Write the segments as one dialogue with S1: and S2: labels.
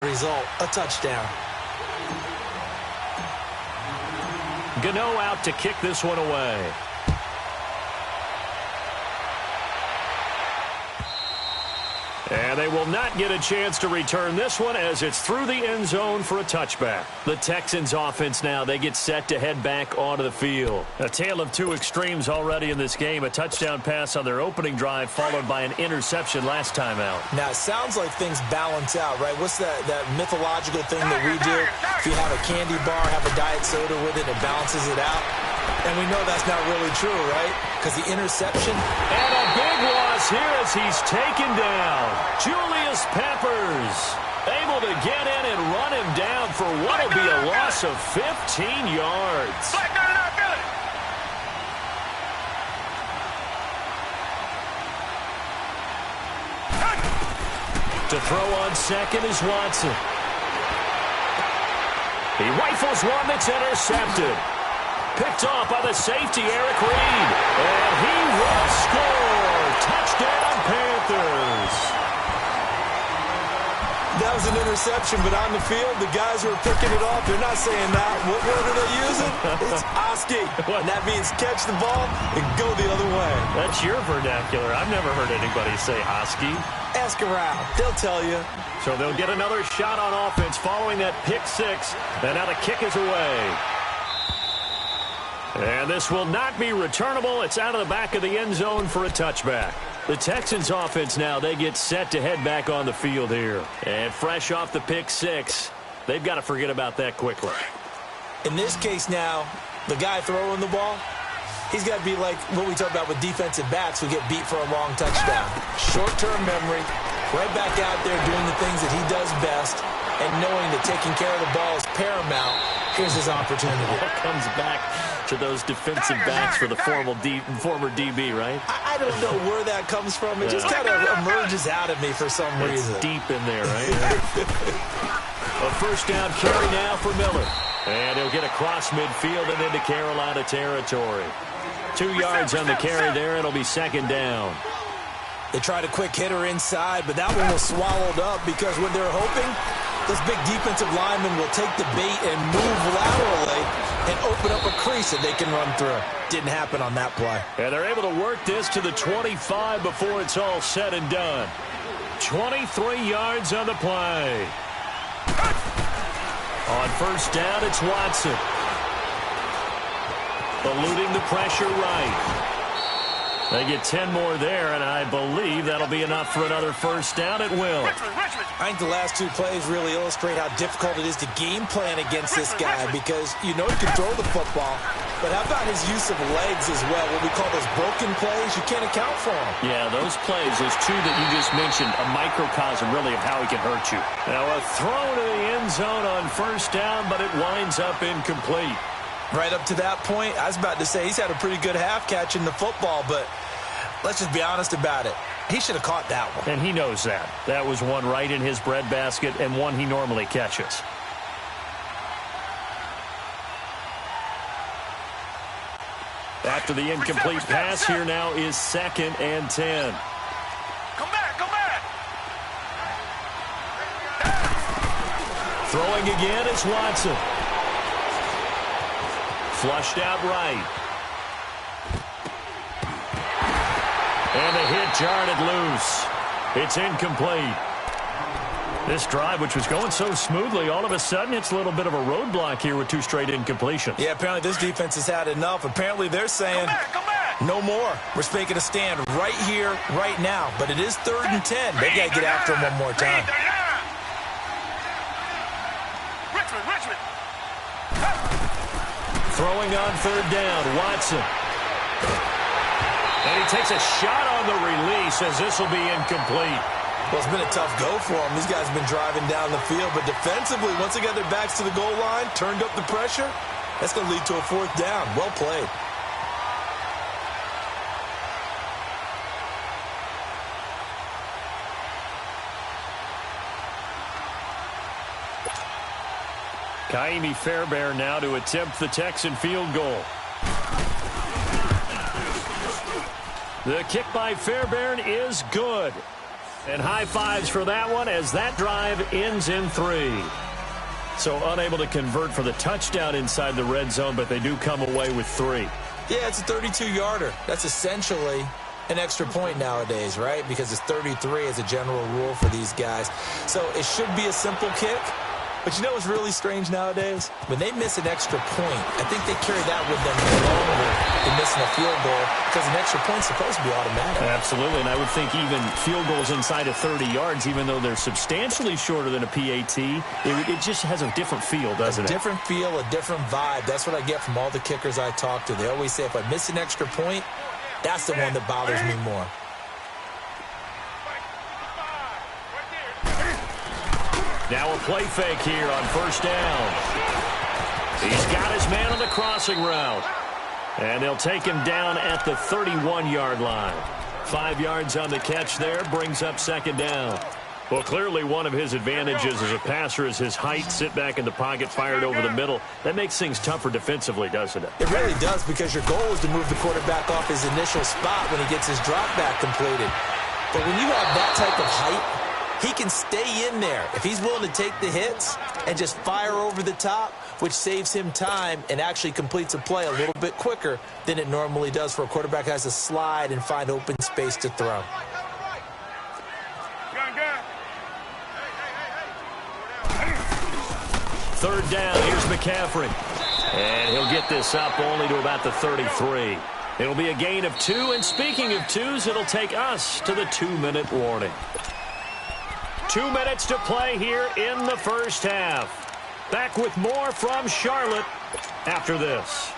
S1: Result, a touchdown.
S2: Gano out to kick this one away. And they will not get a chance to return this one as it's through the end zone for a touchback. The Texans offense now, they get set to head back onto the field. A tale of two extremes already in this game. A touchdown pass on their opening drive followed by an interception last time out.
S1: Now, it sounds like things balance out, right? What's that mythological thing that we do? If you have a candy bar, have a diet soda with it, it balances it out. And we know that's not really true, right? Because the interception.
S2: And a big loss here as he's taken down. Julius Peppers able to get in and run him down for what will be a loss of 15 yards. To throw on second is Watson. He rifles one that's intercepted. Picked off by the safety, Eric Reed. And he will score. Touchdown, Panthers.
S1: That was an interception, but on the field, the guys who are picking it off, they're not saying that. What word are they using? It's Oski. And that means catch the ball and go the other way.
S2: That's your vernacular. I've never heard anybody say Oski.
S1: Ask around. They'll tell you.
S2: So they'll get another shot on offense following that pick six. And now the kick is away. And this will not be returnable. It's out of the back of the end zone for a touchback. The Texans offense now, they get set to head back on the field here. And fresh off the pick six, they've got to forget about that quickly.
S1: In this case now, the guy throwing the ball, he's got to be like what we talk about with defensive backs who get beat for a long touchdown. Short-term memory, right back out there doing the things that he does best, and knowing that taking care of the ball is paramount. Here's his opportunity.
S2: It comes back to those defensive backs for the former DB, right?
S1: I don't know where that comes from. It just kind of emerges out of me for some reason.
S2: It's deep in there, right? A first down carry now for Miller. And he'll get across midfield and into Carolina territory. 2 yards on the carry there. It'll be second down.
S1: They tried a quick hitter inside, but that one was swallowed up because when they're hoping, this big defensive lineman will take the bait and move laterally and open up a crease that they can run through. Didn't happen on that play.
S2: And they're able to work this to the 25 before it's all said and done. 23 yards on the play. On first down, it's Watson. Eluding the pressure right. They get 10 more there, and I believe that'll be enough for another first down. It will.
S1: I think the last two plays really illustrate how difficult it is to game plan against this guy because you know he can throw the football, but how about his use of legs as well? What we call those broken plays, you can't account for them.
S2: Yeah, those plays, those two that you just mentioned, a microcosm really of how he can hurt you. Now a throw to the end zone on first down, but it winds up incomplete.
S1: Right up to that point, I was about to say he's had a pretty good half catching the football, but let's just be honest about it. He should have caught that one.
S2: And he knows that. That was one right in his breadbasket and one he normally catches. After the incomplete pass, here now is 2nd and 10.
S3: Come back, come back.
S2: Throwing again is Watson. Flushed out right. And a hit jarred it loose. It's incomplete. This drive, which was going so smoothly, all of a sudden it's a little bit of a roadblock here with 2 straight incompletions.
S1: Yeah, apparently this defense has had enough. Apparently they're saying,
S3: Come back.
S1: No more. We're making a stand right here, right now. But it is 3rd and 10. They got to get after him one more time.
S3: Richmond.
S2: Throwing on 3rd down, Watson. And he takes a shot on the release as this will be incomplete.
S1: Well, it's been a tough go for them. These guys have been driving down the field. But defensively, once they got their backs to the goal line, turned up the pressure, that's going to lead to a 4th down. Well played.
S2: Kaimi Fairbairn now to attempt the Texan field goal. The kick by Fairbairn is good. And high fives for that one as that drive ends in 3. So unable to convert for the touchdown inside the red zone, but they do come away with 3.
S1: Yeah, it's a 32-yarder. That's essentially an extra point nowadays, right? Because it's 33 as a general rule for these guys. So it should be a simple kick. But you know what's really strange nowadays? When they miss an extra point, I think they carry that with them longer than missing a field goal because an extra point's supposed to be automatic.
S2: Absolutely, and I would think even field goals inside of 30 yards, even though they're substantially shorter than a PAT, it just has a different feel, doesn't it?
S1: A different feel, a different vibe. That's what I get from all the kickers I talk to. They always say if I miss an extra point, that's the one that bothers me more.
S2: Now a play fake here on first down. He's got his man on the crossing route. And they'll take him down at the 31-yard line. 5 yards on the catch there, brings up second down. Well, clearly one of his advantages as a passer is his height, sit back in the pocket, fired over the middle. That makes things tougher defensively, doesn't it?
S1: It really does, because your goal is to move the quarterback off his initial spot when he gets his drop back completed. But when you have that type of height, he can stay in there if he's willing to take the hits and just fire over the top, which saves him time and actually completes a play a little bit quicker than it normally does for a quarterback who has to slide and find open space to throw.
S2: Third down, here's McCaffrey. And he'll get this up only to about the 33. It'll be a gain of 2, and speaking of 2s, it'll take us to the 2-minute warning. 2 minutes to play here in the first half. Back with more from Charlotte after this.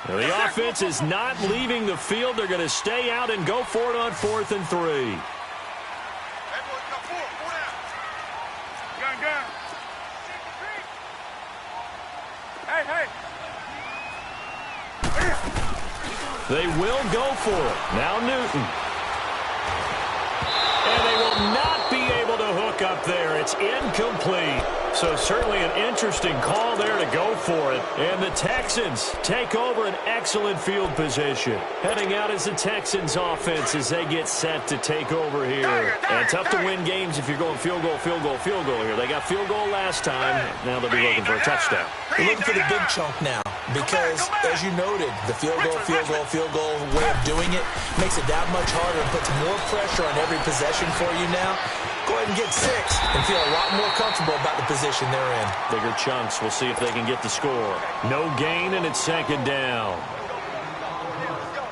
S2: Now the offense is not leaving the field. They're going to stay out and go for it on 4th and 3. They will go for it. Now Newton. And they will not be able to hook up there. It's incomplete. So certainly an interesting call there to go for it. And the Texans take over an excellent field position. Heading out is the Texans offense as they get set to take over here. And tough to win games if you're going field goal, field goal, field goal here. They got field goal last time. Now they'll be looking for a touchdown.
S1: They're looking for the big chunk now. Because, as you noted, the field goal way of doing it makes it that much harder and puts more pressure on every possession for you now. Go ahead and get 6 and feel a lot more comfortable about the position they're in.
S2: Bigger chunks. We'll see if they can get the score. No gain, and it's second down.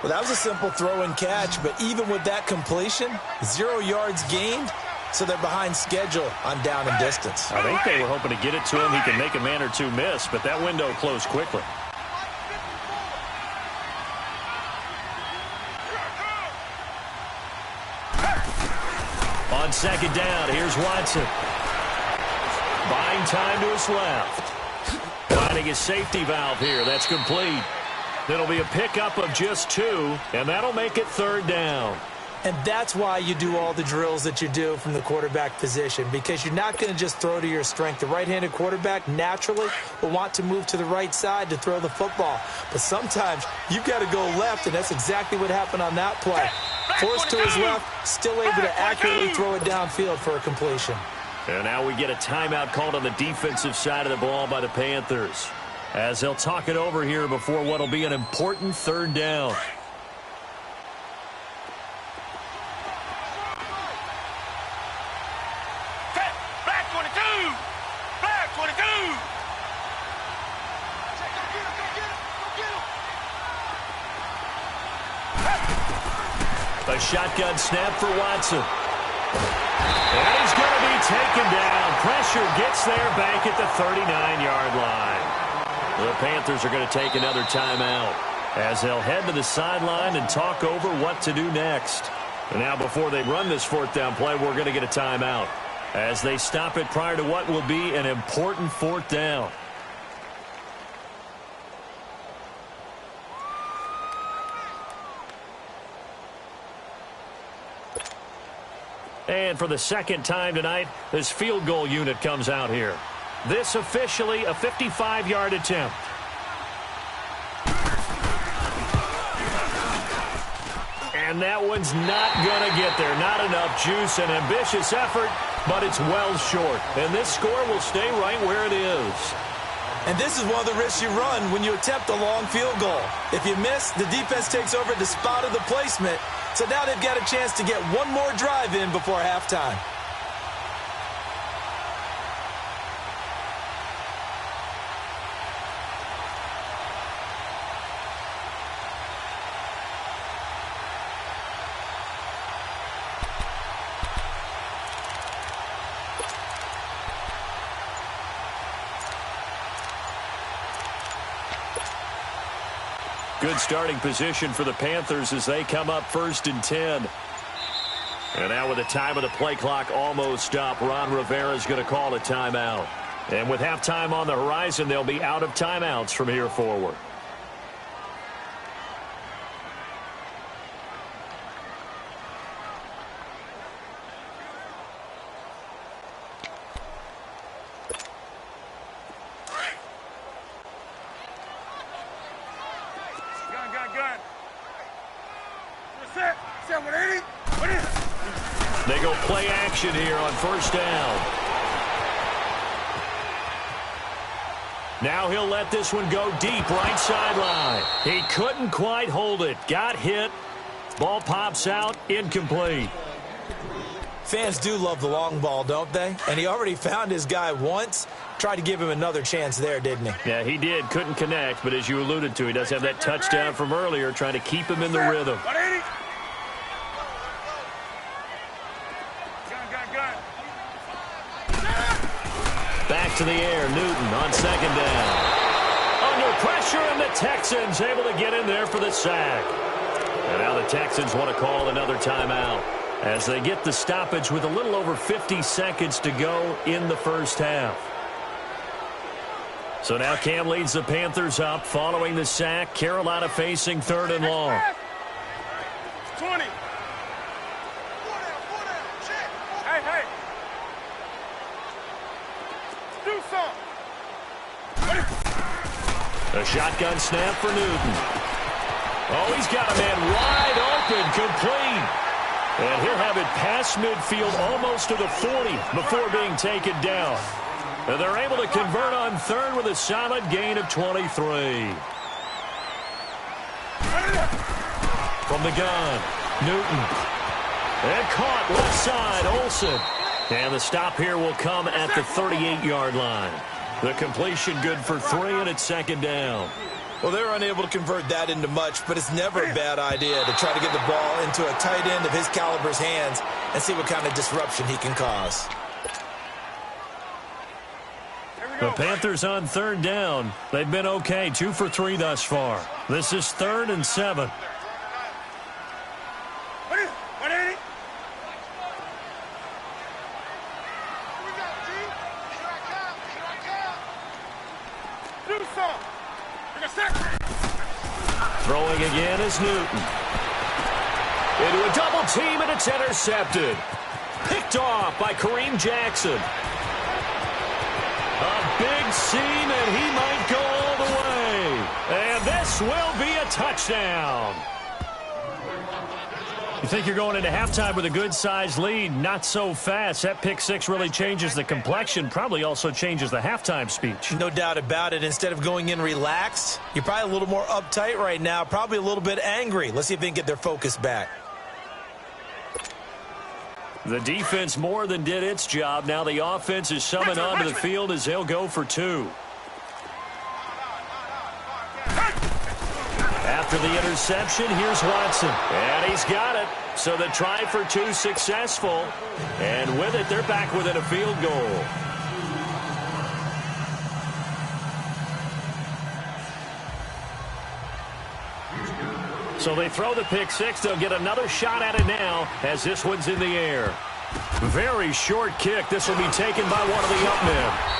S1: Well, that was a simple throw and catch, but even with that completion, 0 yards gained, so they're behind schedule on down and distance.
S2: I think they were hoping to get it to him. He can make a man or two miss, but that window closed quickly. On second down, here's Watson. Buying time to his left. Finding his safety valve here. That's complete. It'll be a pickup of just 2, and that'll make it third down.
S1: And that's why you do all the drills that you do from the quarterback position, because you're not going to just throw to your strength. The right-handed quarterback naturally will want to move to the right side to throw the football. But sometimes you've got to go left, and that's exactly what happened on that play. Forced to his left, still able to accurately throw it downfield for a completion.
S2: And now we get a timeout called on the defensive side of the ball by the Panthers, as they'll talk it over here before what will be an important third down. A shotgun snap for Watson. And he's going to be taken down. Pressure gets there back at the 39-yard line. The Panthers are going to take another timeout as they'll head to the sideline and talk over what to do next. And now before they run this 4th down play, we're going to get a timeout as they stop it prior to what will be an important 4th down. And for the second time tonight, this field goal unit comes out here. This officially a 55-yard attempt. And that one's not going to get there. Not enough juice. An ambitious effort, but it's well short. And this score will stay right where it is.
S1: And this is one of the risks you run when you attempt a long field goal. If you miss, the defense takes over the spot of the placement. So now they've got a chance to get one more drive in before halftime.
S2: Good starting position for the Panthers as they come up 1st and 10. And now with the time of the play clock almost up, Ron Rivera is going to call a timeout. And with halftime on the horizon, they'll be out of timeouts from here forward. They go play action here on 1st down. Now he'll let this one go deep right sideline. He couldn't quite hold it. Got hit. Ball pops out. Incomplete.
S1: Fans do love the long ball, don't they? And he already found his guy once. Tried to give him another chance there, didn't he?
S2: Yeah, he did. Couldn't connect, but as you alluded to, he does have that touchdown from earlier, trying to keep him in the rhythm. Back to the air, Newton on 2nd down. Under pressure, and the Texans able to get in there for the sack. And now the Texans want to call another timeout as they get the stoppage with a little over 50 seconds to go in the 1st half. So now Cam leads the Panthers up following the sack. Carolina facing 3rd and long.
S3: 20. Hey. Do something.
S2: A shotgun snap for Newton. Oh, he's got a man wide open, complete. And he'll have it past midfield almost to the 40 before being taken down. And they're able to convert on 3rd with a solid gain of 23. From the gun, Newton. And caught left side, Olsen. And the stop here will come at the 38-yard line. The completion good for 3, and it's 2nd down.
S1: Well, they're unable to convert that into much, but it's never a bad idea to try to get the ball into a tight end of his caliber's hands and see what kind of disruption he can cause.
S2: The Panthers on 3rd down. They've been okay, 2 for 3 thus far. This is 3rd and 7. Throwing again is Newton. Into a double team, and it's intercepted. Picked off by Kareem Jackson. A big seam, and he might go all the way. And this will be a touchdown. You think you're going into halftime with a good-sized lead. Not so fast. That pick 6 really changes the complexion, probably also changes the halftime speech.
S1: No doubt about it. Instead of going in relaxed, you're probably a little more uptight right now, probably a little bit angry. Let's see if they can get their focus back.
S2: The defense more than did its job. Now the offense is summoned onto the field as they'll go for 2. After the interception, here's Watson. And he's got it. So the try for 2 successful. And with it, they're back within a field goal. So they throw the pick 6. They'll get another shot at it now as this one's in the air. Very short kick. This will be taken by one of the up men.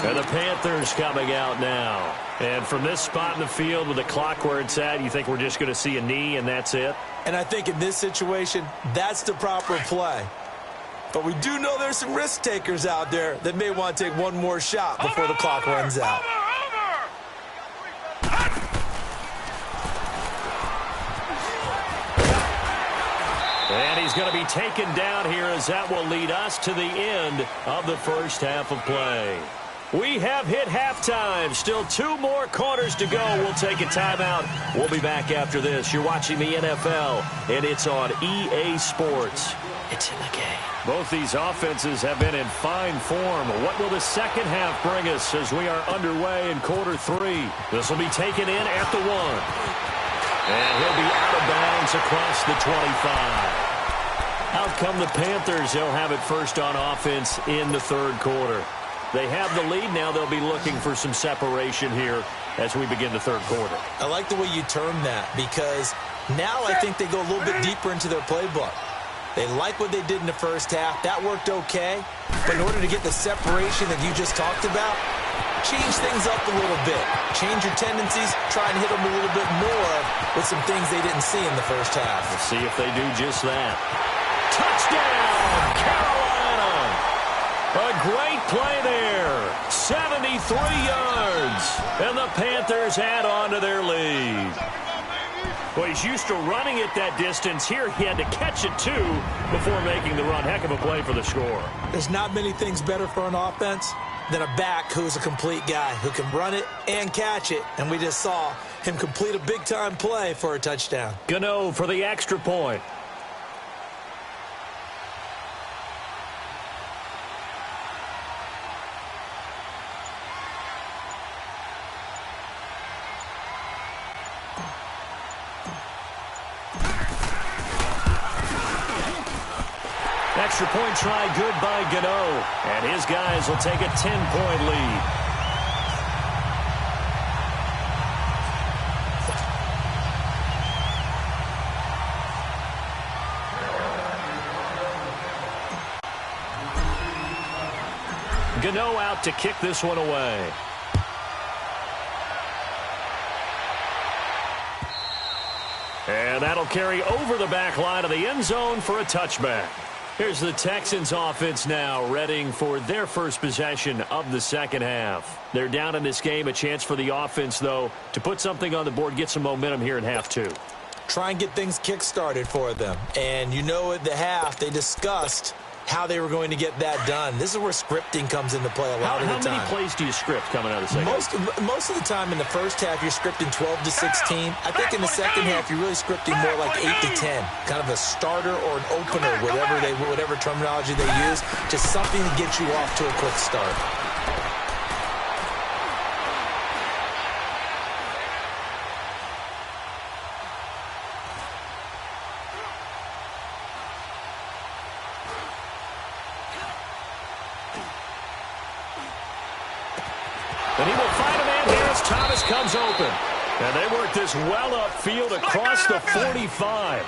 S2: And the Panthers coming out now. And from this spot in the field with the clock where it's at, you think we're just going to see a knee and that's it?
S1: And I think in this situation, that's the proper play. But we do know there's some risk takers out there that may want to take one more shot before the clock runs out.
S2: And he's going to be taken down here as that will lead us to the end of the first half of play. We have hit halftime. Still 2 more quarters to go. We'll take a timeout. We'll be back after this. You're watching the NFL, and it's on EA Sports. It's in the game. Both these offenses have been in fine form. What will the second half bring us as we are underway in quarter 3? This will be taken in at the 1. And he'll be out of bounds across the 25. Out come the Panthers. They'll have it first on offense in the third quarter. They have the lead now. They'll be looking for some separation here as we begin the third quarter.
S1: I like the way you term that because now I think they go a little bit deeper into their playbook. They like what they did in the first half. That worked okay. But in order to get the separation that you just talked about, change things up a little bit. Change your tendencies. Try and hit them a little bit more with some things they didn't see in the first half.
S2: We'll see if they do just that. Touchdown, Carolina! A great play there. 73 yards. And the Panthers add on to their lead. Well, he's used to running it that distance. Here he had to catch it, too, before making the run. Heck of a play for the score.
S1: There's not many things better for an offense than a back who's a complete guy who can run it and catch it. And we just saw him complete a big-time play for a touchdown.
S2: Gano for the extra point. Extra point try good by Gano. And his guys will take a 10-point lead. Gano out to kick this one away. And that'll carry over the back line of the end zone for a touchback. Here's the Texans offense now, readying for their first possession of the second half. They're down in this game. A chance for the offense, though, to put something on the board, get some momentum here in half 2.
S1: Try and get things kick-started for them. And you know at the half, they discussed how they were going to get that done. This is where scripting comes into play a lot of the time.
S2: How many plays do you script coming out of the second half?
S1: Most of the time in the first half, you're scripting 12 to 16. I think in the second half, you're really scripting more like 8 to 10. Kind of a starter or an opener, whatever terminology they use. Just something to get you off to a quick start.
S2: And he will find a man here as Thomas comes open. And they work this well upfield across the 45.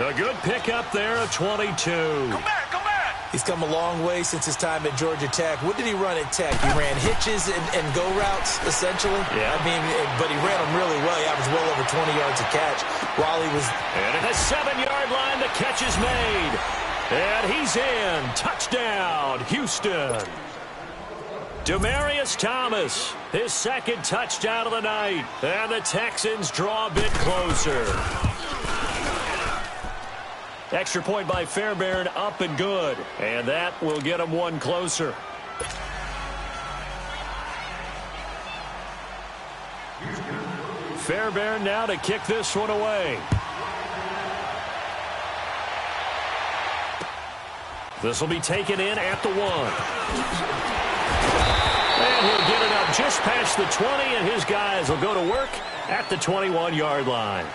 S2: A good pickup there at 22.
S3: Come back.
S1: He's come a long way since his time at Georgia Tech. What did he run at Tech? He ran hitches and go routes, essentially.
S2: Yeah.
S1: I mean, but he ran them really well. He averaged well over 20 yards a catch while he was...
S2: And at the 7-yard line, the catch is made. And he's in. Touchdown, Houston. Demaryius Thomas, his second touchdown of the night. And the Texans draw a bit closer. Extra point by Fairbairn, up and good. And that will get them one closer. Fairbairn now to kick this one away. This will be taken in at the 1. And he'll get it up just past the 20, and his guys will go to work at the 21-yard line.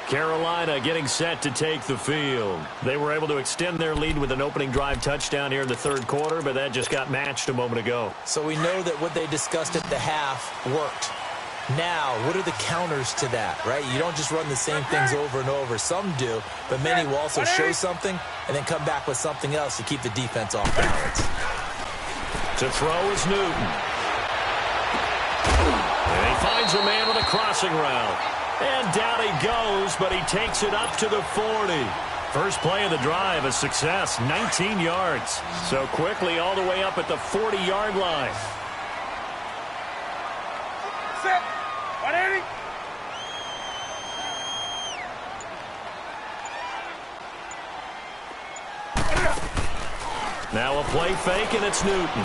S2: Carolina getting set to take the field. They were able to extend their lead with an opening drive touchdown here in the third quarter, but that just got matched a moment ago.
S1: So we know that what they discussed at the half worked. Now, what are the counters to that, right? You don't just run the same things over and over. Some do, but many will also show something and then come back with something else to keep the defense off balance.
S2: To throw is Newton. And he finds a man with a crossing route. And down he goes, but he takes it up to the 40. First play of the drive, a success, 19 yards. So quickly all the way up at the 40-yard line.
S3: Set. 180.
S2: Now a play fake, and it's Newton.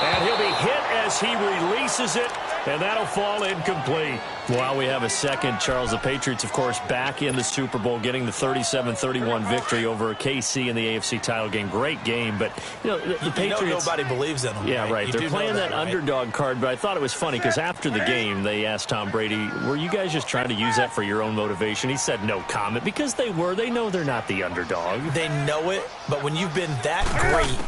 S2: And he'll be hit as he releases it, and that'll fall incomplete. While we have a second, Charles, the Patriots, of course, back in the Super Bowl, getting the 37-31 victory over KC in the AFC title game. Great game, but, you know, the Patriots...
S1: nobody believes in them.
S2: Yeah, right. They're playing that underdog card, but I thought it was funny because after the game, they asked Tom Brady, were you guys just trying to use that for your own motivation? He said no comment because they were. They know they're not the underdog.
S1: They know it, but when you've been that great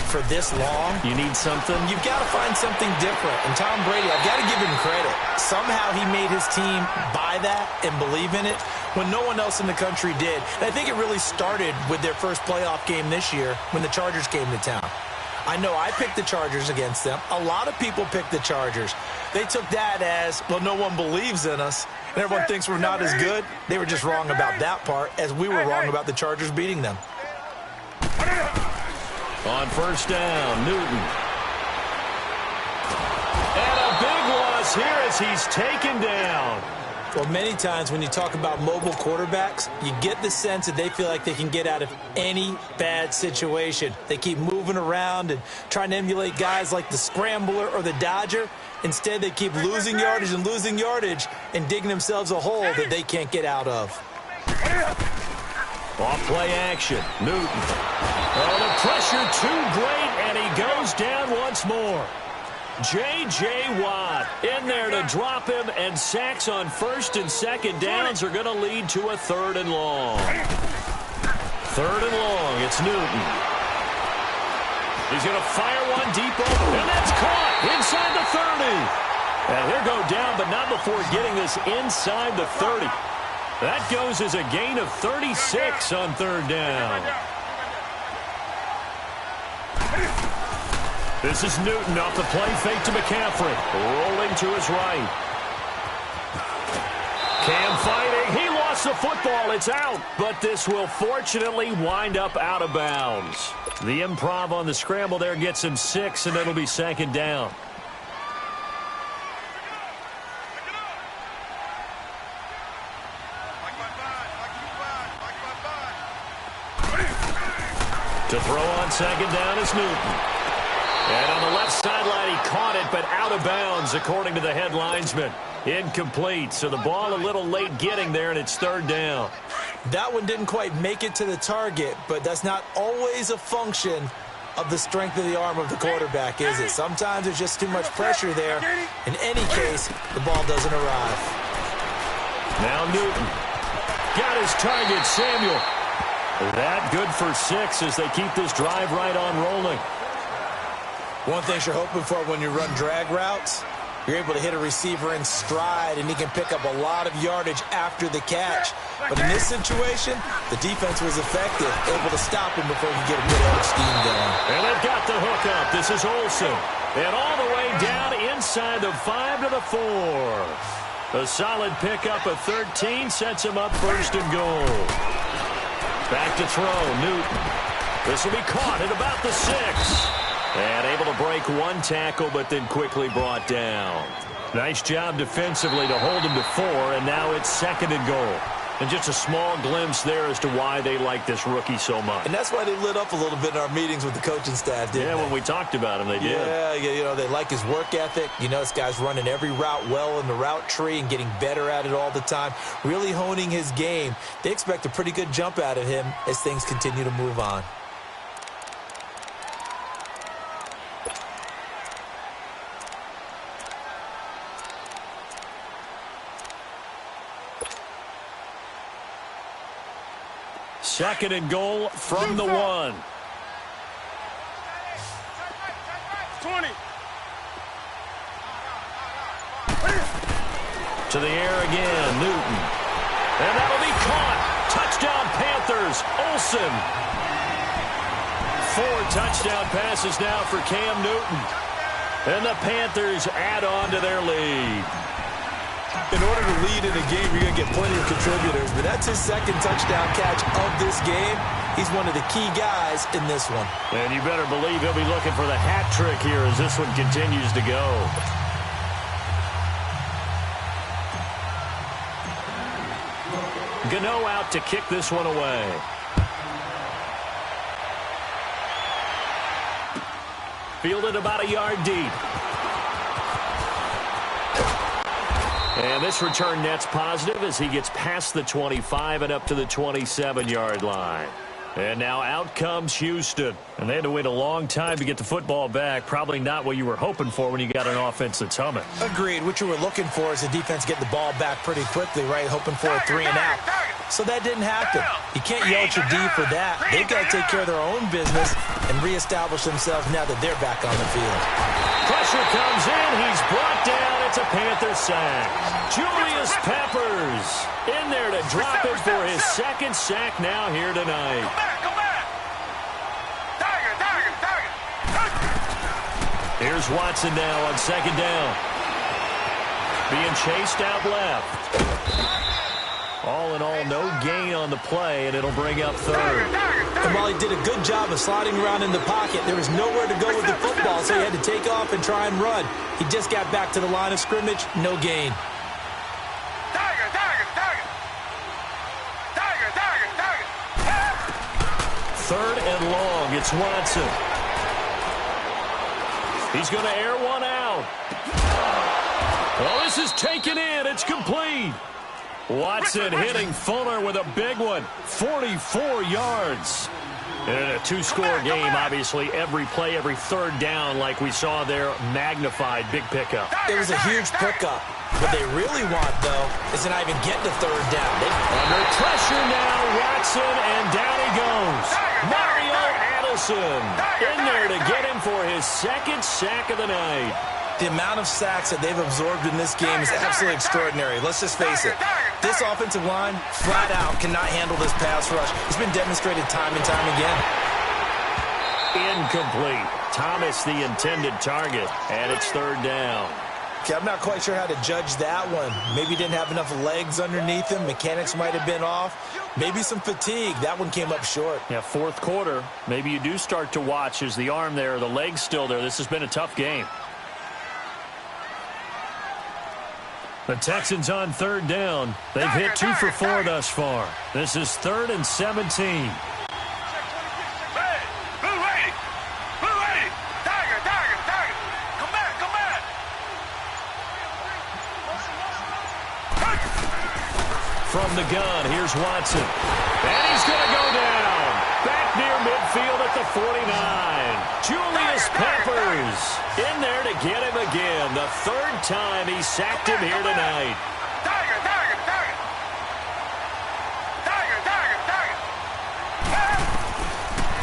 S1: for this long,
S2: you need something.
S1: You've got to find something different. And Tom Brady, I've got to give him credit. Somehow he made his team buy that and believe in it when no one else in the country did. And I think it really started with their first playoff game this year when the Chargers came to town. I know I picked the Chargers against them. A lot of people picked the Chargers. They took that as, well, no one believes in us, and everyone thinks we're not as good. They were just wrong about that part, as we were wrong about the Chargers beating them.
S2: On first down, Newton. And a big loss here as he's taken down.
S1: Well, many times when you talk about mobile quarterbacks, you get the sense that they feel like they can get out of any bad situation. They keep moving around and trying to emulate guys like the Scrambler or the Dodger. Instead, they keep losing yardage and digging themselves a hole that they can't get out of.
S2: Off play action, Newton. Oh, the pressure too great, and he goes down once more. J.J. Watt in there to drop him, and sacks on first and second downs are going to lead to a third and long. Third and long, it's Newton. He's going to fire one deep open, and that's caught inside the 30. And he'll go down, but not before getting this inside the 30. That goes as a gain of 36 on third down. This is Newton off the play fake to McCaffrey. Rolling to his right. Cam fighting. He lost the football. It's out. But this will fortunately wind up out of bounds. The improv on the scramble there gets him 6, and it'll be second down. To throw on second down is Newton. And on the left sideline, he caught it, but out of bounds, according to the head linesman. Incomplete, so the ball a little late getting there, and it's third down.
S1: That one didn't quite make it to the target, but that's not always a function of the strength of the arm of the quarterback, is it? Sometimes there's just too much pressure there. In any case, the ball doesn't arrive.
S2: Now Newton got his target, Samuel. That good for 6 as they keep this drive right on rolling.
S1: One thing you're hoping for when you run drag routes, you're able to hit a receiver in stride, and he can pick up a lot of yardage after the catch. But in this situation, the defense was effective, able to stop him before he could get a mid-air steam going.
S2: And they've got the hook up. This is Olsen. And all the way down inside the 5 to the 4. A solid pickup of 13 sets him up first and goal. Back to throw, Newton. This will be caught at about the 6. And able to break one tackle, but then quickly brought down. Nice job defensively to hold him to 4, and now it's second and goal. And just a small glimpse there as to why they like this rookie so much.
S1: And that's why they lit up a little bit in our meetings with the coaching staff, didn't they?
S2: When we talked about him, they did.
S1: Yeah, you know, they like his work ethic. You know, this guy's running every route well in the route tree and getting better at it all the time, really honing his game. They expect a pretty good jump out of him as things continue to move on.
S2: Second and goal from the 1.
S3: 20.
S2: To the air again, Newton. And that'll be caught. Touchdown Panthers, Olsen. 4 touchdown passes now for Cam Newton. And the Panthers add on to their lead.
S1: In order to lead in a game, you're going to get plenty of contributors, but that's his second touchdown catch of this game. He's one of the key guys in this one.
S2: And you better believe he'll be looking for the hat trick here as this one continues to go. Gano out to kick this one away. Fielded about a yard deep. And this return net's positive as he gets past the 25 and up to the 27-yard line. And now out comes Houston. And they had to wait a long time to get the football back. Probably not what you were hoping for when you got an offense that's humming.
S1: Agreed. What you were looking for is the defense get the ball back pretty quickly, right? Hoping for a 3 and out. So that didn't happen. You can't yell at your D for that. They've got to take care of their own business and reestablish themselves now that they're back on the field.
S2: Pressure comes in. He's brought down. It's a Panther sack. Julius Peppers in there to drop it for his second sack now here tonight.
S3: Come back. Target.
S2: Here's Watson now on second down. Being chased out left. All in all, no gain on the play, and it'll bring up third.
S1: And while he did a good job of sliding around in the pocket, there was nowhere to go with the football, so he had to take off and try and run. He just got back to the line of scrimmage, no gain.
S3: Target.
S2: Third and long, it's Watson. He's going to air one out. Oh, this is taken in. It's complete. Watson hitting Fuller with a big one. 44 yards. In a two-score game, obviously, every play, every third down, like we saw there, magnified, big pickup.
S1: It was a huge pickup. What they really want, though, is to not even get to third down.
S2: Under pressure now, Watson, and down he goes. Mario Addison in there to get him for his second sack of the night.
S1: The amount of sacks that they've absorbed in this game is absolutely extraordinary. Let's just face it. This offensive line, flat out, cannot handle this pass rush. It's been demonstrated time and time again.
S2: Incomplete. Thomas the intended target, and it's third down.
S1: Okay, I'm not quite sure how to judge that one. Maybe he didn't have enough legs underneath him. Mechanics might have been off. Maybe some fatigue. That one came up short.
S2: Yeah, fourth quarter. Maybe you do start to watch. Is the arm there, the leg's still there? This has been a tough game. The Texans on third down. They've hit 2 for 4 thus far. This is 3rd and 17. From the gun, here's Watson. And he's going to go down. Back near midfield at the 49. Julius Peppers in there to get him again. The third time he sacked him here tonight.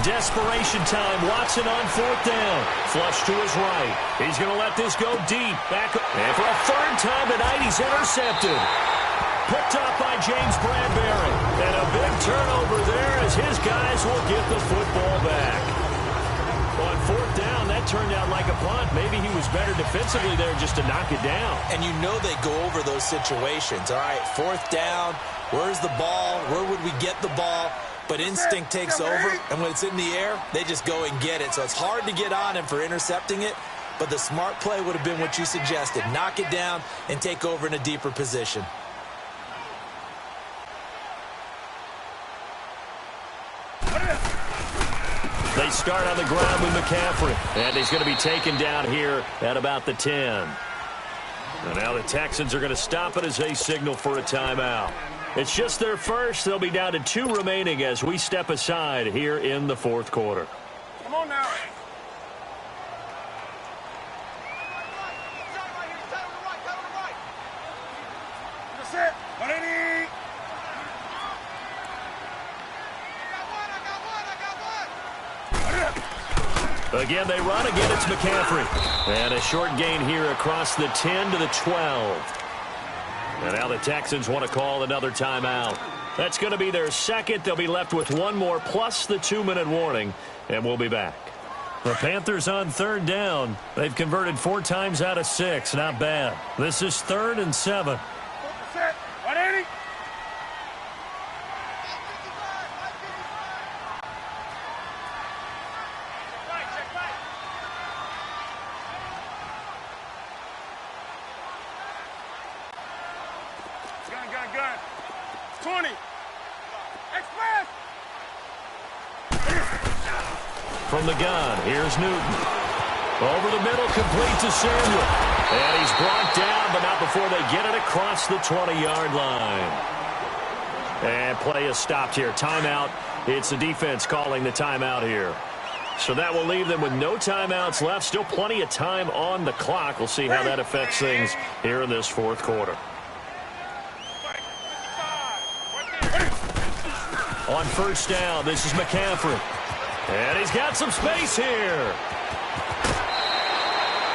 S2: Desperation time. Watson on fourth down. Flush to his right. He's going to let this go deep. Back. And for a third time tonight, he's intercepted. Picked up by James Bradbury. And a big turnover there as his guys will get the football back. On fourth down, that turned out like a punt. Maybe he was better defensively there just to knock it down.
S1: And you know they go over those situations. All right, fourth down. Where's the ball? Where would we get the ball? But instinct takes over, and when it's in the air, they just go and get it. So it's hard to get on him for intercepting it, but the smart play would have been what you suggested. Knock it down and take over in a deeper position.
S2: They start on the ground with McCaffrey. And he's going to be taken down here at about the 10. And now the Texans are going to stop it as they signal for a timeout. It's just their first. They'll be down to 2 remaining as we step aside here in the fourth quarter.
S3: Come on now. That's it. 180.
S2: Again, they run. Again, it's McCaffrey. And a short gain here across the 10 to the 12. And now the Texans want to call another timeout. That's going to be their second. They'll be left with one more plus the 2-minute warning, and we'll be back. The Panthers on third down. They've converted 4 times out of 6. Not bad. This is 3rd and 7.
S3: 180. Gun. 20. Express!
S2: From the gun, here's Newton. Over the middle, complete to Samuel. And he's brought down, but not before they get it across the 20-yard line. And play is stopped here. Timeout. It's the defense calling the timeout here. So that will leave them with no timeouts left. Still plenty of time on the clock. We'll see how that affects things here in this fourth quarter. On first down, this is McCaffrey. And he's got some space here.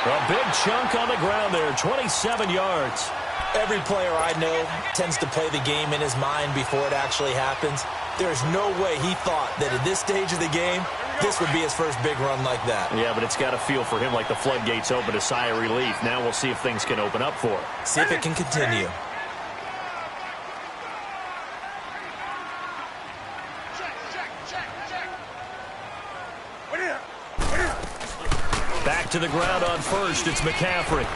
S2: A big chunk on the ground there, 27 yards.
S1: Every player I know tends to play the game in his mind before it actually happens. There's no way he thought that at this stage of the game, this would be his first big run like that.
S2: Yeah, but it's got to feel for him like the floodgates open, a sigh of relief. Now we'll see if things can open up for him.
S1: See if it can continue.
S2: Back to the ground on first. It's McCaffrey.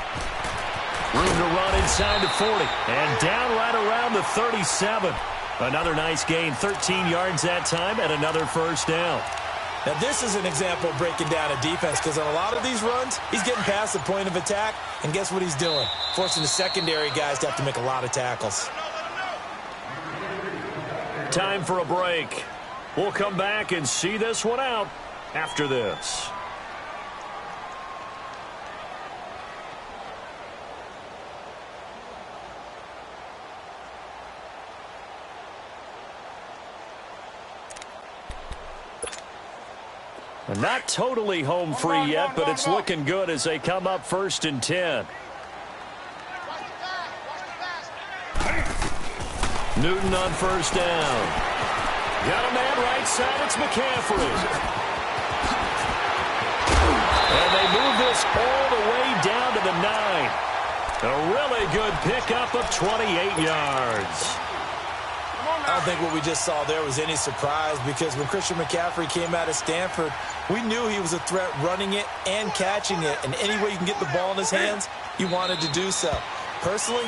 S2: Room to run inside the 40. And down right around the 37. Another nice gain. 13 yards that time and another first down.
S1: Now, this is an example of breaking down a defense because on a lot of these runs, he's getting past the point of attack. And guess what he's doing? Forcing the secondary guys to have to make a lot of tackles.
S2: Time for a break. We'll come back and see this one out after this. Not totally home free yet, but it's looking good as they come up 1st and 10. Newton on first down. Got a man right side. It's McCaffrey. And they move this all the way down to the 9. A really good pickup of 28 yards.
S1: I don't think what we just saw there was any surprise because when Christian McCaffrey came out of Stanford, we knew he was a threat running it and catching it. And any way you can get the ball in his hands, he wanted to do so. Personally,